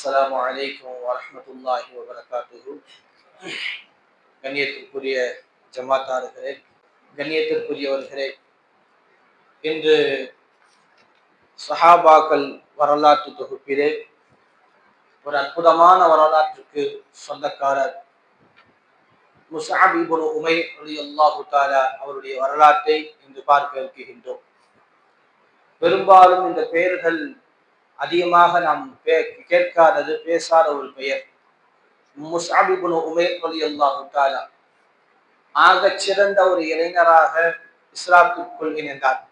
அஸ்ஸலாமு அலைக்கும் வரஹ்மத்துல்லாஹி வபரகாத்துஹு. கண்ணியத்திற்குரிய ஜமாத்தார்களே, கண்ணியத்திற்குரியவர்களே, இன்று சஹாபாக்கள் வரலாற்று தொகுப்பிலே ஒரு அற்புதமான வரலாற்றுக்கு சொந்தக்காரர் முஸ்அப் இப்னு உமைர் ரலியல்லாஹு தஆலா அவருடைய வரலாற்றை இன்று பார்க்க இருக்கின்றோம். பெரும்பாலும் இந்த பெயர்கள் அதிகமாக நாம் கேட்காதது, பேசாத ஒரு பெயர். முஸ்அப் இப்னு உமைர் ரலியல்லாஹு தஆலா ஆகச் சிறந்த ஒரு இளைஞராக இஸ்லாத்திற்குள் இணைந்தார்.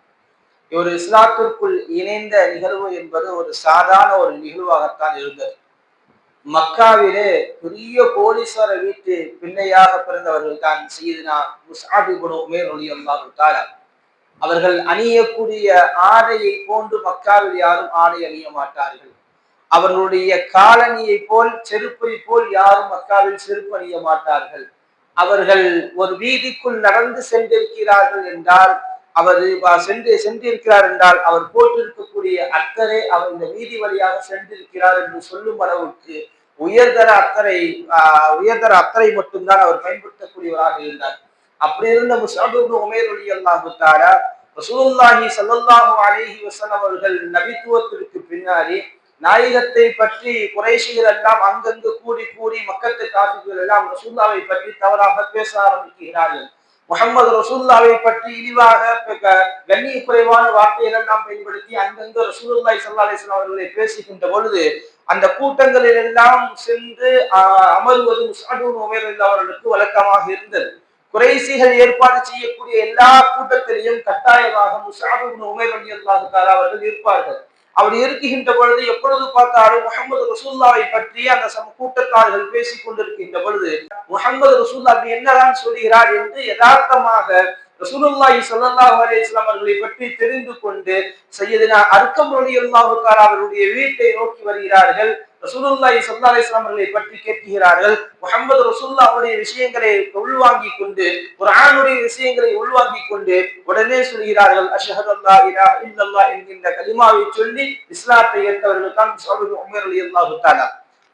இவர் இஸ்லாத்திற்குள் இணைந்த நிகழ்வு என்பது ஒரு சாதாரண ஒரு நிகழ்வாகத்தான் இருந்தது. மக்காவிலே பெரிய கோடீஸ்வர வீட்டு பிள்ளையாக பிறந்தவர்கள் தான் சையதுனா முஸ்அப் இப்னு உமைர் ரலியல்லாஹு தஆலா. அவர்கள் அணியக்கூடிய ஆடையை போன்று மக்காவில் யாரும் ஆடை அணிய மாட்டார்கள். அவர்களுடைய காலணியை போல், செருப்பை போல் யாரும் மக்காவில் செருப்பு அணிய மாட்டார்கள். அவர்கள் ஒரு வீதிக்குள் நடந்து சென்றிருக்கிறார்கள் என்றால், சென்றிருக்கிறார் என்றால் அவர் போட்டிருக்கக்கூடிய அத்தரை அவர் இந்த வீதி வழியாக சென்றிருக்கிறார் என்று சொல்லும் அளவுக்கு உயர்தர அத்தரை மட்டும்தான் அவர் பயன்படுத்தக்கூடியவராக இருந்தார். அப்படி இருந்த முஸ்அப் இப்னு உமைர் ரலியல்லாஹு தஆலா ரசூலுல்லாஹி ஸல்லல்லாஹு அலைஹி வஸல்லம் அவர்கள் நபித்துவத்திற்கு பின்னாடி நாயகத்தை பற்றி குறைஷிகள் எல்லாம் அங்கங்கு கூடி மக்கத்து காஃபிர்கள் எல்லாம் ரசூலுல்லாஹை பற்றி தவறாக பேச ஆரம்பிக்கிறார்கள். முஹம்மது ரசூலுல்லாஹை பற்றி இழிவாக கண்ணிய குறைவான வார்த்தைகள் எல்லாம் பயன்படுத்தி அங்கங்கு ரசூலுல்லாஹி ஸல்லல்லாஹு அலைஹி வஸல்லம் அவர்களை பேசுகின்ற பொழுது அந்த கூட்டங்களில் எல்லாம் சென்று அமர்வது முஸ்அப் இப்னு உமைர் அவர்களுக்கு வழக்கமாக இருந்தது. குறைஷிகள் ஏற்பாடு செய்யக்கூடிய எல்லா கூட்டத்திலையும் கட்டாயமாக முஸ்அப் இப்னு உமைர் ரலியல்லாஹு தஆலா அவர்கள் இருப்பார்கள். அப்படி இருக்கின்ற பொழுது எப்பொழுது பார்த்தாலும் முஹம்மது ரசூலுல்லாஹை பற்றி அந்த கூட்டத்தார்கள் பேசிக் கொண்டிருக்கின்ற பொழுது முஹம்மது ரசூலுல்லாஹ் அப்படி என்னதான் சொல்கிறார் என்று யதார்த்தமாக ரசூலுல்லாஹி ஸல்லல்லாஹு அலைஹி வஸல்லம் அவர்களை பற்றி தெரிந்து கொண்டு சையதுனா அர்கம் ரலியல்லாஹு தஆலா அவருடைய வீட்டை நோக்கி வருகிறார்கள். ரசூலுல்லாஹி ஸல்லல்லாஹு அலைஹி வஸல்லம் அவர்களை பற்றி கேட்கிறார்கள். முஹம்மது ரசூலுல்லாஹ் அவருடைய விஷயங்களை உள்வாங்கிக் கொண்டு, குர்ஆனுடைய விஷயங்களை உள்வாங்கிக் கொண்டு உடனே சொல்கிறார்கள், அஷ்ஹது அல்லா இலாஹ இல்லல்லாஹ் என்கின்ற கலிமாவை சொல்லி இஸ்லாத்தை ஏற்றவர்கள் தான் முஸ்அப் இப்னு உமைர் ரலியல்லாஹு தஆலா.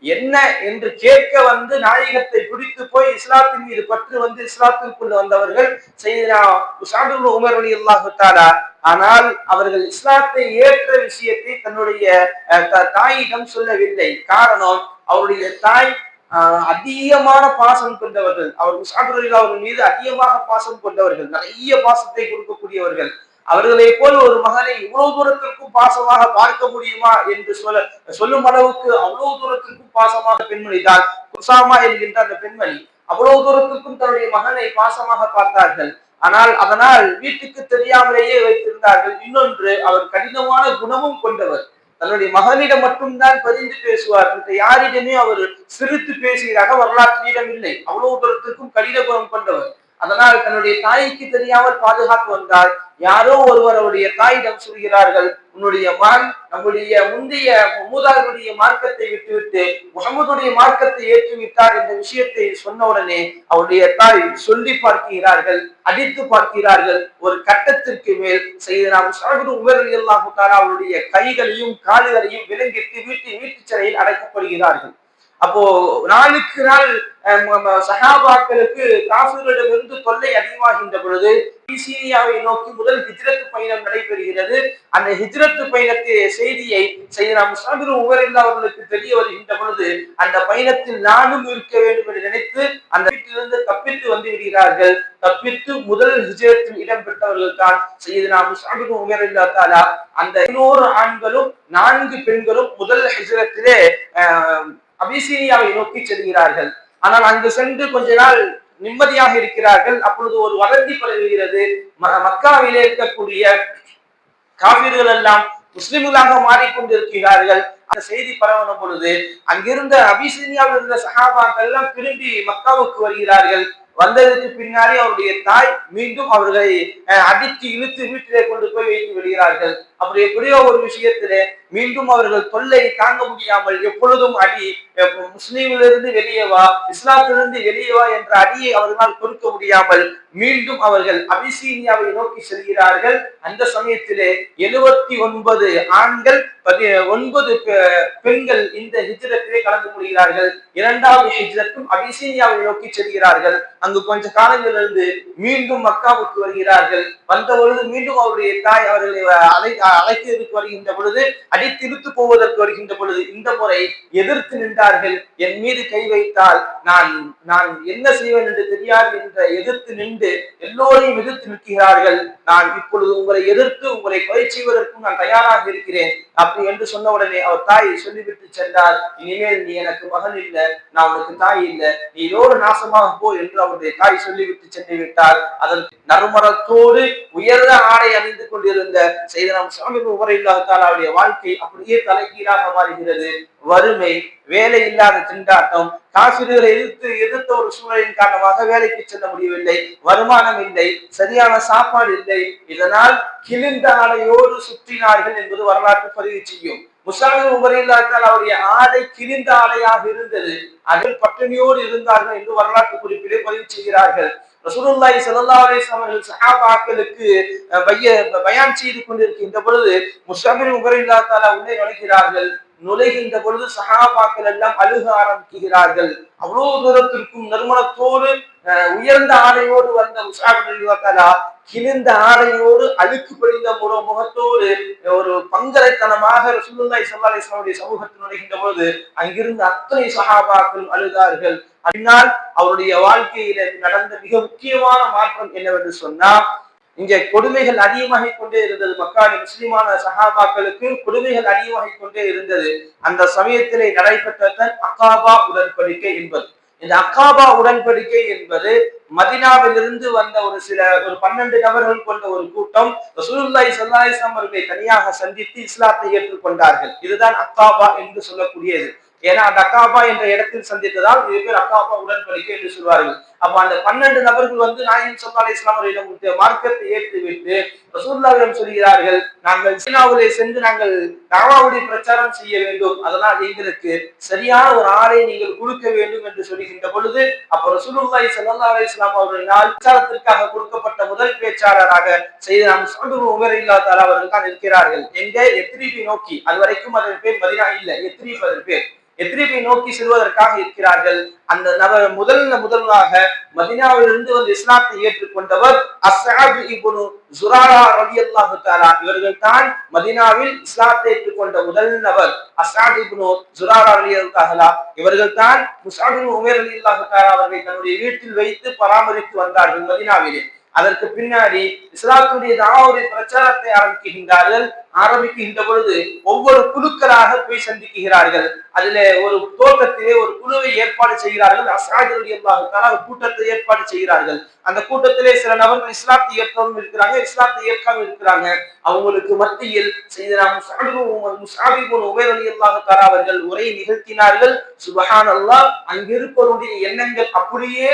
என்ன என்று கேட்க வந்து நாயகத்தை பிடித்து போய் இஸ்லாத்தின் மீது பற்று வந்து இஸ்லாத்திற்குள் வந்தவர்கள் சையதுனா முஸ்அப் இப்னு உமைர் ரலியல்லாஹு தஆலா. ஆனால் அவர்கள் இஸ்லாத்தை ஏற்ற விஷயத்தை தன்னுடைய தாயிடம் சொல்லவில்லை. காரணம், அவருடைய தாய் அதிகமான பாசம் கொண்டவர்கள். அவர் முஸ்அப் ரலியல்லாஹு அவர்கள் மீது அதிகமாக பாசம் கொண்டவர்கள், நிறைய பாசத்தை கொடுக்கக்கூடியவர்கள். அவர்களை போல் ஒரு மகனை இவ்வளவு தூரத்திற்கும் பாசமாக பார்க்க முடியுமா என்று சொல்லும் அளவுக்கு அவ்வளவு தூரத்திற்கும் பாசமாக பெண்மணி தான் உசாமா என்கின்ற அந்த பெண்மணி அவ்வளவு தூரத்திற்கும் தன்னுடைய மகனை பாசமாக பார்த்தார்கள். ஆனால் அதனால் வீட்டுக்கு தெரியாமலேயே வைத்திருந்தார்கள். இன்னொன்று, அவர் கடினமான குணமும் கொண்டவர். தன்னுடைய மகனிடம் மட்டும்தான் பரிந்து பேசுவார். யாரிடமே அவர் சிரித்து பேசுகிறாக வரலாற்றினிடம் இல்லை. அவ்வளவு தூரத்திற்கும் கடின குணம் கொண்டவர். அதனால் தன்னுடைய தாய்க்கு தெரியாமல் பாதுகாத்து வந்தால் யாரோ ஒருவர் அவருடைய தாயிடம் சொல்கிறார்கள், உன்னுடைய மகன் நம்முடைய முந்தைய மூதாதையருடைய மார்க்கத்தை விட்டுவிட்டு முஹம்மதுடைய மார்க்கத்தை ஏற்றுவிட்டார் என்ற விஷயத்தை சொன்ன உடனே அவருடைய தாய் சொல்லி பார்க்கிறார்கள், அடித்து பார்க்கிறார்கள். ஒரு கட்டத்திற்கு மேல் சையதுனா முஸ்அப் இப்னு உமைர் ரலியல்லாஹு தஆலா அவருடைய கைகளையும் கால்களையும் விலங்கிட்டு வீட்டு சிறையில் அடைக்கப்படுகிறார்கள். அப்போ நாளுக்கு நாள் சஹாபாக்களுக்கு காஃபிர்களிடமிருந்து தொல்லை அதிகமாகின்ற பொழுது சீரியாவை நோக்கி முதல் ஹிஜ்ரத் பயணம் நடைபெறுகிறது. அந்த ஹிஜ்ரத் பயணத்திய செய்தியை சையதுனா முஸ்அப் இப்னு உமைர் அவர்களுக்கு தெரிய வருகின்ற பொழுது அந்த பயணத்தில் நானும் இருக்க வேண்டும் என்று நினைத்து அந்த வீட்டிலிருந்து தப்பித்து வந்து விடுகிறார்கள். தப்பித்து முதல் ஹிஜ்ரத்தில் இடம்பெற்றவர்கள் தான் சையதுனா முஸ்அப் இப்னு உமைர் ரலியல்லாஹு தஆலா. அந்த 11 ஆண்களும் 4 பெண்களும் முதல் ஹிஜ்ரத்திலே அபிசீனியாவை நோக்கி செல்கிறார்கள். ஆனால் அங்கு சென்று கொஞ்ச நாள் நிம்மதியாக இருக்கிறார்கள். அப்பொழுது ஒரு வதந்தி பரவுகிறது. மக்காவிலே இருக்கக்கூடிய காபிர்கள் எல்லாம் முஸ்லிம்களாக மாறிக்கொண்டிருக்கிறார்கள். அந்த செய்தி பரவன பொழுது அங்கிருந்த அபிசீனியாவில் இருந்த சஹாபாக்கள் எல்லாம் திரும்பி மக்காவுக்கு வருகிறார்கள். வந்ததற்கு பின்னாடி அவருடைய தாய் மீண்டும் அவர்களை அடித்து இழுத்து வீட்டிலே கொண்டு போய் வைத்து விடுகிறார்கள். அப்படி எப்படியோ ஒரு விஷயத்திலே மீண்டும் அவர்கள் தொல்லை தாங்க முடியாமல் எப்பொழுதும் அடி, முஸ்லீமிலிருந்து வெளியே வா, இஸ்லாத்திலிருந்து வெளியே வா என்ற அடியை அவர்களால் பொறுக்க முடியாமல் மீண்டும் அவர்கள் அபிசீனியாவை நோக்கி செல்கிறார்கள். அந்த சமயத்திலே 79 ஆண்கள் 9 பெண்கள் இந்த ஹிஜ்ரத்திலே கலந்து கொள்கிறார்கள். இரண்டாவது ஹிஜ்ரத்தும் அபிசீனியாவை நோக்கி செல்கிறார்கள். அங்கு கொஞ்ச காலங்களிலிருந்து மீண்டும் மக்காவுக்கு வருகிறார்கள். வந்த பொழுது மீண்டும் அவருடைய தாய் அவர்களை அழைத்ததற்கு வருகின்ற பொழுது, அடித்து இழுத்து போவதற்கு வருகின்ற பொழுது இந்த முறை எதிர்த்து நின்றார்கள். என் மீது கை வைத்தால் நான் நான் என்ன செய்வேன் என்று தெரியாது என்ற எதிர்த்து நின்று எல்லோரையும் எதிர்த்து நிற்கிறார்கள். நான் இப்பொழுது உங்களை எதிர்த்து உங்களை கொலை செய்வதற்கும் நான் தயாராக இருக்கிறேன் அப்படி என்று சொன்ன உடனே அவர் தாய் சொல்லிவிட்டு சென்றார், இனிமேல் நீ எனக்கு மகன் இல்லை, நான் உனக்கு தாய் இல்லை, நீ இதோடு நாசமாக போ என்று அவருடைய தாய் சொல்லிவிட்டு சென்று விட்டார். அதற்கு நறுமணத்தோடு உயர்ந்த ஆடை அணிந்து கொண்டிருந்த செய்தனா முஸ்அப் உமரில்லாஹு வாழ்க்கை அப்படியே தலைகீழாக மாறுகிறது. வறுமை, வேலை இல்லாத திண்டாட்டம், காபிர்களை எதிர்த்த ஒரு சூழலின் காரணமாக வேலைக்கு செல்ல முடியவில்லை, வருமானம் இல்லை, சரியான சாப்பாடு இல்லை. இதனால் கிழிந்த ஆடையோடு சுற்றினார்கள் என்பது வரலாற்று பதிவு செய்யும். முஸ்அப் உமரில்லாஹு அவருடைய ஆடை கிழிந்த ஆடையாக இருந்தது. அதில் பட்டினியோடு இருந்தார்கள் என்று வரலாற்று குறிப்பிலே பதிவு செய்கிறார்கள். ரசூலுல்லாஹி ஸல்லல்லாஹு அலைஹி வஸல்லம் அவர்கள் சஹாபாக்களுக்கு பயான் செய்து கொண்டிருக்கின்ற பொழுது முஸ்அப் உமரில்லாஹு உள்ளே நுழைகிறார்கள். நுழைகின்ற பொழுது சஹாபாக்கள் எல்லாம் அழுக ஆரம்பிக்கிறார்கள். அவ்வளவு தூரத்திற்கும் நறுமணத்தோடு உயர்ந்த ஆடையோடு வந்த முஸ்அப் கிழிந்த ஆடையோடு அழுக்கு படிந்த முகத்தோடு ஒரு பங்கரைத்தனமாக ரசூலுல்லாஹி ஸல்லல்லாஹு அலைஹி வஸல்லம் சமூகத்தில் நுழைகின்ற பொழுது அங்கிருந்து அத்தனை சஹாபாக்கள் அழுதார்கள். அதனால் அவருடைய வாழ்க்கையில நடந்த மிக முக்கியமான மாற்றம் என்னவென்று சொன்னால், இங்கே கொடுமைகள் அதிகமாகிக் கொண்டே இருந்தது. மக்காவின் முஸ்லிமான சஹாபாக்களுக்கு கொடுமைகள் அதிகமாகிக் கொண்டே இருந்தது. அந்த சமயத்திலே நடைபெற்றதன் அகாபா உடன்படிக்கை என்பது. இந்த அகாபா உடன்படிக்கை என்பது மதீனாவிலிருந்து வந்த ஒரு 12 நபர்கள் கொண்ட ஒரு கூட்டம் ரசூலுல்லாஹி ஸல்லல்லாஹு அலைஹி வஸல்லம் அவர்களை தனியாக சந்தித்து இஸ்லாத்தை ஏற்றுக்கொண்டார்கள். இதுதான் அகாபா என்று சொல்லக்கூடியது. ஏன்னா அந்த அகாபா என்ற இடத்தில் சந்தித்ததால் இது பேர் அகாபா உடன்படிக்கை என்று சொல்வார்கள். அப்ப அந்த 12 நபர்கள் நாயகம் ஸல்லல்லாஹு அலைஹி வஸல்லம் அவர்களிடம் மார்க்கத்தை ஏற்றுவிட்டு ரசூலுல்லாஹ்விடம் சொல்கிறார்கள், நாங்கள் மதீனாவிலே சென்று நாங்கள் தஅவாவுடைய பிரச்சாரம் செய்ய வேண்டும், அதனால் எங்களுக்கு சரியான ஒரு ஆளை நீங்கள் கொடுக்க வேண்டும் என்று சொல்கின்ற பொழுது, அப்ப ரசூலுல்லாஹி ஸல்லல்லாஹு அலைஹி வஸல்லம் அவர்களால் பிரச்சாரத்திற்காக கொடுக்கப்பட்ட முதல் பேச்சாளராக செய்தனா முஸ்அப் உமரில்லாஹு தஆலா அவர்கள் தான் இருக்கிறார்கள். எங்க எத்ரிபை நோக்கி, அதுவரைக்கும் அதன் பேர் மதீனா இல்ல, எத்ரிப் அதன் பேர். எத்ரிபை நோக்கி செல்வதற்காக இருக்கிறார்கள். அந்த நபர் முதலாக மதீனாவிலிருந்து வந்து இஸ்லாத்தை ஏற்றுக்கொண்டவர் அஸ்அத் இப்னு ஜுராரா ரலியல்லாஹு தஆலா. இவர்கள் தான் மதீனாவில் இஸ்லாத்தை ஏற்றுக்கொண்ட முதல் நபர். அஸ்அத் இப்னு ஜுராரா ரலியல்லாஹு தஆலா இவர்கள் தான் முஸ்அப் உமைர் ரலியல்லாஹு தஆலா அவர்களை தன்னுடைய வீட்டில் வைத்து பராமரித்து வந்தார்கள் மதீனாவிலே. அதற்கு பின்னாடி இஸ்லாத்துடைய தாவூதுடைய பிரச்சாரத்தை ஆரம்பிக்கின்ற பொழுது ஒவ்வொரு குழுக்களாக போய் சந்திக்கிறார்கள். அதிலே ஒரு தோட்டத்திலே ஒரு குழுவை ஏற்பாடு செய்கிறார்கள். அஸ்அத் ரலியல்லாஹு தஆலா ஒரு கூட்டத்தை ஏற்பாடு செய்கிறார்கள். அந்த கூட்டத்திலே சில நபர்கள் இஸ்லாத்தை ஏற்கவும் இருக்கிறாங்க, இஸ்லாத்தை ஏற்காமல் இருக்கிறாங்க. அவங்களுக்கு மத்தியில் செய்தனா முஸ்அப் இப்னு உமைர் ரலியல்லாஹு தஆலா அவர்கள் உரை நிகழ்த்தினார்கள். சுப்ஹானல்லாஹ், அங்கிருப்பவருடைய எண்ணங்கள் அப்படியே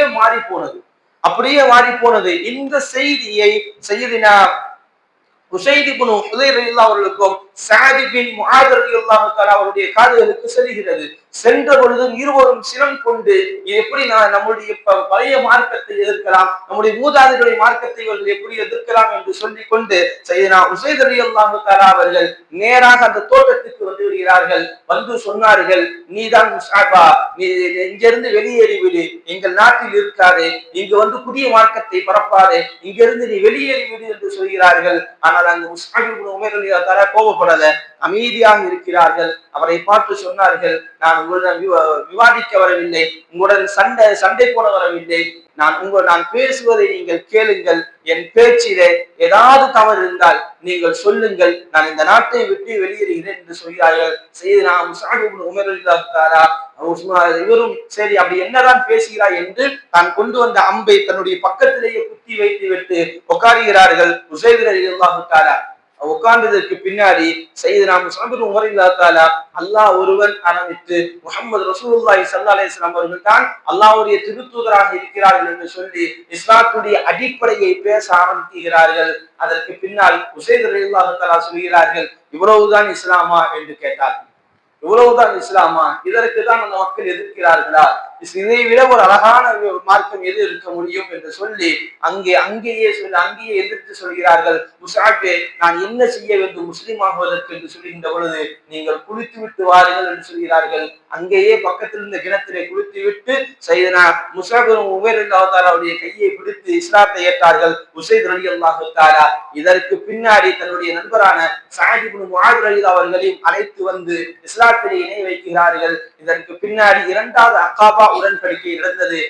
மாறி போனது. இந்த செய்தியை சையதுனா உஸைத் இப்னு ஹுதைர் ரலியல்லாஹு அவர்களுக்கும் சஅத் பின் முஆத் ரலியல்லாஹு தஆலா அவருடைய காதுகளுக்கு செல்கிறது. சென்ற பொழுது இருவரும் சினம் கொண்டு எப்படி நம்முடைய பழைய மார்க்கத்தை எதிர்க்கலாம், நம்முடைய மூதாதையருடைய மார்க்கத்தை இவர்கள் எப்படி எதிர்க்கலாம் என்று சொல்லிக் கொண்டு சையதுனா உஸைத் ரலியல்லாஹு தஆலா அவர்கள் நேராக அந்த தோட்டத்துக்கு வந்து விடுகிறார்கள். வந்து சொன்னார்கள், நீதான் முஸ்அபா, நீ இங்கிருந்து வெளியேறிவிடு, எங்கள் நாட்டில் இருக்காதே, இங்கு வந்து புதிய மார்க்கத்தை பரப்பாதே, இங்கிருந்து நீ வெளியேறிவிடு என்று சொல்கிறார்கள். ஆனால் அங்கு முஸ்அப் இப்னு உமைர் ரலியல்லாஹு தஆலா கோபப்படல, அமைதியாக இருக்கிறார்கள். அவரை பார்த்து சொன்னார்கள், நான் உங்களுடன் விவாதிக்க வரவில்லை, உங்களுடன் சண்டை போட வரவில்லை, நான் பேசுவதை நீங்கள் கேளுங்கள், என் பேச்சிலே ஏதாவது தவறு இருந்தால் நீங்கள் சொல்லுங்கள், நான் இந்த நாட்டை விட்டு வெளியேறுகிறேன் என்று சொல்கிறார்கள். செய்தனா முஸ்அப் இப்னு உமைர் ரலியல்லாஹு தஆலா இவரும் சரி அப்படி என்னதான் பேசுகிறாய் என்று தான் கொண்டு வந்த அம்பை தன்னுடைய பக்கத்திலேயே குத்தி வைத்து விட்டு உட்காருகிறார்கள். உஸைத் ரலியல்லாஹு தஆலா உட்கார்ந்ததற்கு பின்னாடி சையதுனா முஸ்அப் இப்னு உமர் ரலியல்லாஹு தஆலா அல்லாஹ் ஒருவன் ஆரம்பித்து முஹம்மது ரசூலுல்லாஹி ஸல்லல்லாஹு அலைஹி வஸல்லம் அவர்கள் தான் அல்லாஹ்வுடைய திருத்தூதராக இருக்கிறார்கள் என்று சொல்லி இஸ்லாத்துடைய அடிப்படையை பேச ஆரம்பிக்கிறார்கள். அதற்கு பின்னால் உஸைத் ரலியல்லாஹு தஆலா சொல்கிறார்கள், இவ்வளவுதான் இஸ்லாமா என்று கேட்டார். இவ்வளவுதான் இஸ்லாமா? இதற்கு தான் அந்த மக்கள் எதிர்க்கிறார்களா? இதை விட ஒரு அழகான மார்க்கம் எது இருக்க முடியும் என்று சொல்லி அங்கேயே எதிர்த்து சொல்கிறார்கள், முஸஅபே நான் என்ன செய்ய வேண்டும் முஸ்லிம் ஆகுவதற்கு என்று சொல்லுகின்ற பொழுது நீங்கள் குளித்து விட்டு வாருங்கள் என்று சொல்கிறார்கள். அங்கேயே பக்கத்தில் இருந்த கிணத்திலே குளித்து விட்டு சையதுனா முஸஅப் இப்னு உமைர் ரலியல்லாஹு தஆலாவுடைய கையை பிடித்து இஸ்லாத்தை ஏற்றார்கள் உஸைத் ரலியல்லாஹு தஆலா. இதற்கு பின்னாடி தன்னுடைய நண்பரான ஸஅத் இப்னு முஆத் ரலியல்லாஹு அவர்களையும் அழைத்து வந்து இஸ்லாத்திலே இணை வைக்கிறார்கள். இதற்கு பின்னாடி இரண்டாவது அக்காபா உடன்படிக்கை நடந்தது.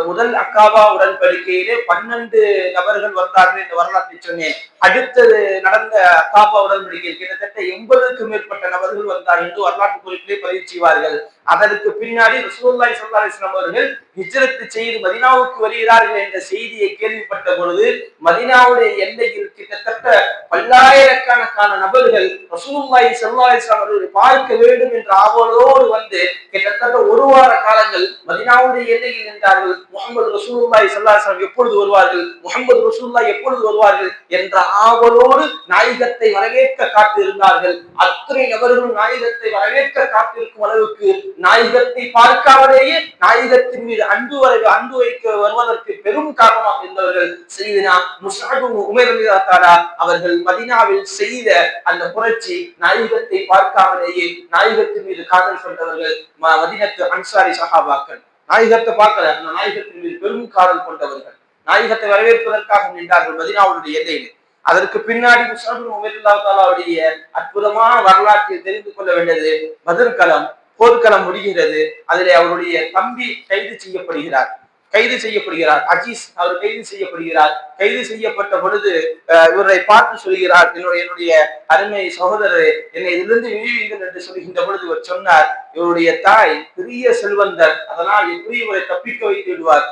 முதல் அக்காபா உடன்படிக்கையிலே 12 நபர்கள் வந்தார்கள் என்ற வரலாற்றை சொன்னேன். அடுத்தது நடந்த அக்காபா உடன்படிக்கையில் கிட்டத்தட்ட 80க்கும் மேற்பட்ட நபர்கள் வந்தார்கள் என்று வரலாற்று குறிப்பிலே பதிவு செய்வார்கள். அதற்கு பின்னாடி ரசூலுல்லாஹி ஸல்லல்லாஹு அலைஹி வஸல்லம் அவர்கள் ஹிஜ்ரத் செய்து மதீனாவுக்கு வருகிறார்கள் என்ற செய்தியை கேள்விப்பட்ட பொழுது மதீனாவுடைய எல்லையில் கிட்டத்தட்ட பல்லாயிரக்கணக்கான நபர்கள் ரசூலுல்லாஹி ஸல்லல்லாஹு அலைஹி வஸல்லம் அவர்களை பார்க்க வேண்டும் என்ற ஆவலோடு வந்து கிட்டத்தட்ட ஒரு வார காலங்கள் மதீனாவுடைய எல்லையில் நின்றார்கள். முஹம்மது ரசூலுல்லாஹி ஸல்லல்லாஹு அலைஹி வஸல்லம் எப்பொழுது வருவார்கள், முஹம்மது ரசூலுல்லாஹ் எப்பொழுது வருவார்கள் என்ற ஆவலோடு நாயகத்தை வரவேற்க காத்திருந்தார்கள். அத்தனை நபர்களும் நாயகத்தை வரவேற்க காத்திருக்கும் அளவுக்கு நாயகத்தை பார்க்காமலேயே நாயகத்தின் மீது அன்பு வைக்க வருவதற்கு பெரும் காரணமாக இருந்தவர்கள் சையதுனா முஸ்அப் இப்னு உமைர் ரலியல்லாஹு தஆலா அவர்கள் மதீனாவில் செய்த அந்த புரட்சி. நாயகத்தை பார்க்காமலேயே நாயகத்தின் மீது காதல் கொண்டவர்கள் மதீனத்து அன்சாரி சஹாபாக்கள். நாயகத்தை பார்க்கல, அந்த நாயகத்தின் மீது பெரும் காதல் கொண்டவர்கள் நாயகத்தை வரவேற்பதற்காக நின்றார்கள் மதீனாவுடைய எல்லையில். அதற்கு பின்னாடி முஸ்அப் இப்னு உமைர் ரலியல்லாஹு தஆலாவுடைய அற்புதமான வரலாற்றை தெரிந்து கொள்ள வேண்டியது பத்ர் களம், போர்க்களம் முடிகிறது. அதிலே அவருடைய தம்பி கைது செய்யப்படுகிறார். அஜீஸ் அவர் கைது செய்யப்படுகிறார். கைது செய்யப்பட்ட பொழுது இவரை பார்த்து சொல்கிறார், என்னுடைய அருமை சகோதரரே என்னை இதிலிருந்து விடுவீங்கள் என்று சொல்கின்ற பொழுது இவர் சொன்னார், இவருடைய தாய் பெரிய செல்வந்தர், அதனால் எப்படி இவரை தப்பிக்க வைத்து விடுவார்,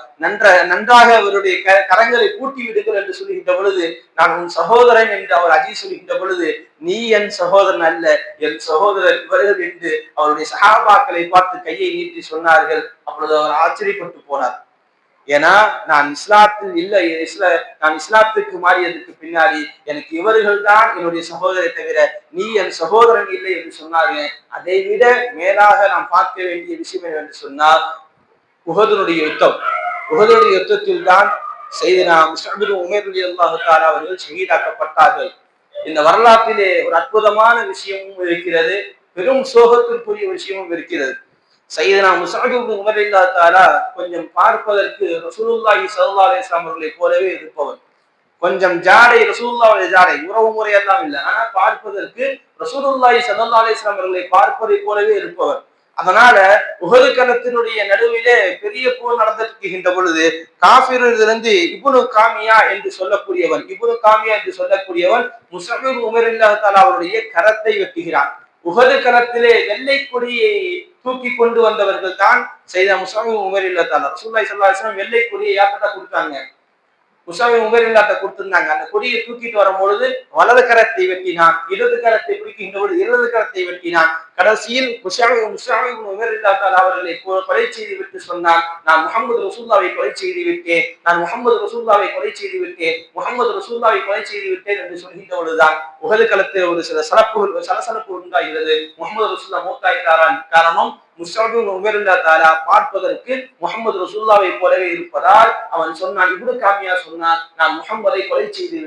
நன்றாக இவருடைய கரங்களை பூட்டி விடுங்கள் என்று சொல்கின்ற பொழுது நான் உன் சகோதரன் என்று அவர் அஜீஸ் சொல்கின்ற பொழுது நீ என் சகோதரன் அல்ல, என் சகோதரர் இவர்கள் என்று அவருடைய சஹாபாக்களை பார்த்து கையை நீட்டி சொன்னார்கள். அப்பொழுது அவர் ஆச்சரியப்பட்டு போனார். ஏன்னா நான் இஸ்லாத்துக்கு மாறியதுக்கு பின்னாடி எனக்கு இவர்கள் தான் என்னுடைய சகோதரை தவிர நீ என் சகோதரன் இல்லை என்று சொன்னாங்க. அதை விட மேலாக நாம் பார்க்க வேண்டிய விஷயம் என்று சொன்னால் உஹதுடைய யுத்தத்தில் தான் சையதுனா முஸ்அப் இப்னு உமைர் ரலியல்லாஹு தஆலா அவர்கள் ஷஹீதாக்கப்பட்டார்கள். இந்த வரலாற்றிலே ஒரு அற்புதமான விஷயமும் இருக்கிறது, பெரும் சோகத்திற்குரிய விஷயமும் இருக்கிறது. சையதுனா முஸ்அப் இப்னு உமைர் ரலியல்லாஹு தஆலா கொஞ்சம் பார்ப்பதற்கு ரசூலுல்லாஹி ஸல்லல்லாஹு அலைஹி வஸல்லம் அவர்களை போலவே இருப்பவர். கொஞ்சம் ஜாடை, ரசூலுல்லாஹ்வுடைய ஜாடை, உறவு முறையெல்லாம் இல்லை, ஆனா பார்ப்பதற்கு ரசூலுல்லாஹி ஸல்லல்லாஹு அலைஹி வஸல்லம் அவர்களை பார்ப்பதை போலவே இருப்பவர். அதனால உஹது களத்தினுடைய நடுவிலே பெரிய போர் நடந்திருக்கின்ற பொழுது காஃபிரிலிருந்து இப்னு காமியா என்று சொல்லக்கூடியவன் முஸ்அப் இப்னு உமைர் ரலியல்லாஹு தஆலா அவருடைய கரத்தை வெட்டுகிறான். உஹது களத்திலே வெள்ளை கொடியை தூக்கி கொண்டு வந்தவர்கள் தான் சையதுனா முஸ்அப் இப்னு உமைர் ரலியல்லாஹு தஆலா. ரசூலுல்லாஹி ஸல்லல்லாஹு அலைஹி வஸல்லம் வெள்ளை கொடியை யார்கிட்ட கொடுத்தாங்க? முஸ்அப் இப்னு உமைர் ரலியல்லாஹு கொடுத்திருந்தாங்க. அந்த கொடியை தூக்கிட்டு வரும்பொழுது வலது கரத்தை வெட்டினான், இடது கரத்தை பிடிக்கின்ற பொழுது இடது கரத்தை வெட்டினான். கடைசியில் முஸ்அப் இப்னு உமைர் ரலியல்லாஹு தஆலா அவர்களை கொலை செய்து விட்டு சொன்னான், நான் முஹம்மது ரசூலுல்லாஹ்வை கொலை செய்து விட்டேன் என்று சொல்கின்ற பொழுதுதான் உஹது களத்தில் ஒரு சில சலசலப்பு உண்டாகிறது. முஹம்மது ரசூலுல்லாஹ் மூத்தாயிட்டாரான் காரணம் முஸ்அப் இப்னு உமைர் ரலியல்லாஹு தஆலா பார்ப்பதற்கு முஹம்மது ரசூலுல்லாஹ்வை போலவே இருப்பதால் அவன் சொன்னான், இப்னு காமியா சொன்னான், நான் முஹம்மதை கொலை செய்து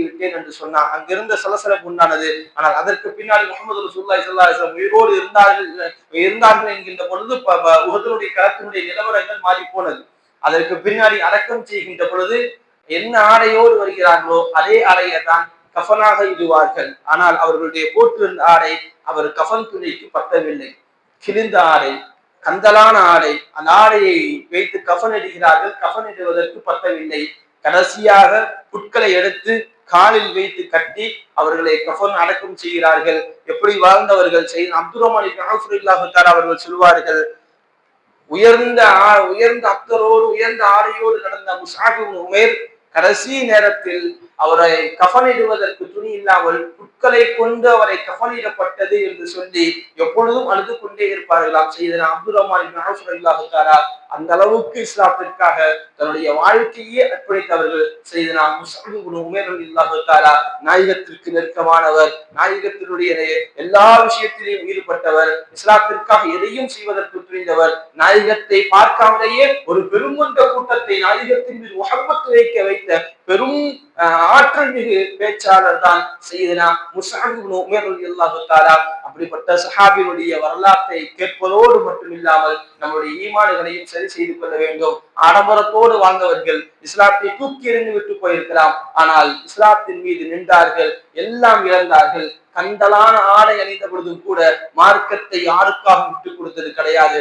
விட்டேன் என்று சொன்னான். அங்கிருந்த சலசலப்பு உண்டானது. ஆனால் அதற்கு பின்னாடி முஹம்மது ரசூலுல்லாஹி ஸல்லல்லாஹு அலைஹி வஸல்லம் உயிரோடு இருந்தார்கள் என்கின்ற பொழுது உஹதுடைய களத்தினுடைய நிலவரங்கள் மாறி போனது. அதற்கு பின்னாடி அடக்கம் செய்கின்ற பொழுது என்ன ஆடையோடு வருகிறார்களோ அதே ஆடையை தான் கஃனாக இடுவார்கள். ஆனால் அவர்களுடைய போட்டிருந்த ஆடை அவர் கஃன் துணிக்கு பத்தவில்லை, கிழிந்த ஆடை, கந்தலான ஆடை. அந்த ஆடையை வைத்து கஃன் இடுகிறார்கள், கஃன் இடுவதற்கு பத்தவில்லை. கடைசியாக புட்களை எடுத்து காலில் வைத்து கட்டி அவர்களை கஃன் அடக்கம் செய்கிறார்கள். எப்படி வாழ்ந்தவர்கள் சையதுனா அப்துர் ரஹ்மான் இப்னு அவ்ஃப் ரலியல்லாஹு தஆலா அவர்கள் சொல்வார்கள், உயர்ந்த அத்தரோடு உயர்ந்த ஆடையோடு நடந்த முஸ்அப் இப்னு உமைர் கடைசி நேரத்தில் அவரை கஃனிடுவதற்கு துணி இல்லாமல் புட்களை கொண்டு அவரை கஃனிடப்பட்டது என்று சொல்லி எப்பொழுதும் அழுது கொண்டே இருப்பார்களாம். செய்தனா அப்துல் ரஹ்மான் இப்னு அவ்ஃப் ரலியல்லாஹு தஆலா அந்த அளவுக்கு இஸ்லாத்திற்காக தன்னுடைய வாழ்க்கையே அர்ப்பணித்தவர்கள். செய்தனா முஸ்அப் இப்னு உமைர் ரலியல்லாஹு தஆலா நாயகத்திற்கு நெருக்கமானவர், நாயகத்தினுடைய எல்லா விஷயத்திலும் ஈடுபட்டவர், இஸ்லாத்திற்காக எதையும் செய்வதற்கு துணிந்தவர். நாயகத்தை பார்க்காமலேயே ஒரு பெருங்கொண்ட கூட்டத்தை நாயகத்தின் மீது முஹப்பத் வைக்க பெரும் ஆற்றல் மிகு பேச்சாளர் தான் செய்தனா முஸ்அப் இப்னு உமைர் ரலியல்லாஹு தஆலா. அப்படிப்பட்ட சஹாபியுடைய வரலாற்றை கேட்பதோடு மட்டுமில்லாமல் நம்முடைய ஈமான்களையும் சரி செய்து கொள்ள வேண்டும். ஆடம்பரத்தோடு வாழ்ந்தவர்கள் இஸ்லாத்தை தூக்கி எறிந்து விட்டு போயிருக்கலாம், ஆனால் இஸ்லாத்தின் மீது நின்றார்கள், எல்லாம் இழந்தார்கள். கண்டலான ஆடை அணிந்த பொழுதும் கூட மார்க்கத்தை யாருக்காக விட்டு கொடுத்தது கிடையாது.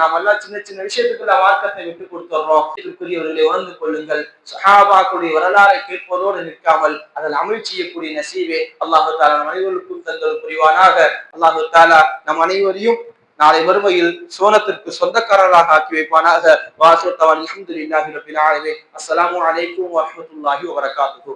நாம் எல்லாம் சின்ன சின்ன விஷயத்துக்குள்ள மார்க்கத்தை விட்டு கொடுத்துடுறோம். இதற்குரியவர்களை உணர்ந்து கொள்ளுங்கள். சஹாபாக்களுடைய வரலாறை கேட்பதோடு நிற்காமல் அதில் அமல் செய்யக்கூடிய நசீவே அல்லாஹு தாலா நம் அனைவருக்கும் தந்தல் புரிவானாக. அல்லாஹு தாலா நம் அனைவரையும் நாளை மறுமையில் சோனத்திற்கு சொந்தக்காரராக ஆக்கி வைப்பானாக. வாசுத்தவன் அல்ஹம்துலில்லாஹி ரப்பில் ஆலமீன். அஸ்ஸலாமு அலைக்கும் வரஹ்மத்துல்லாஹி வபரகாத்துஹு.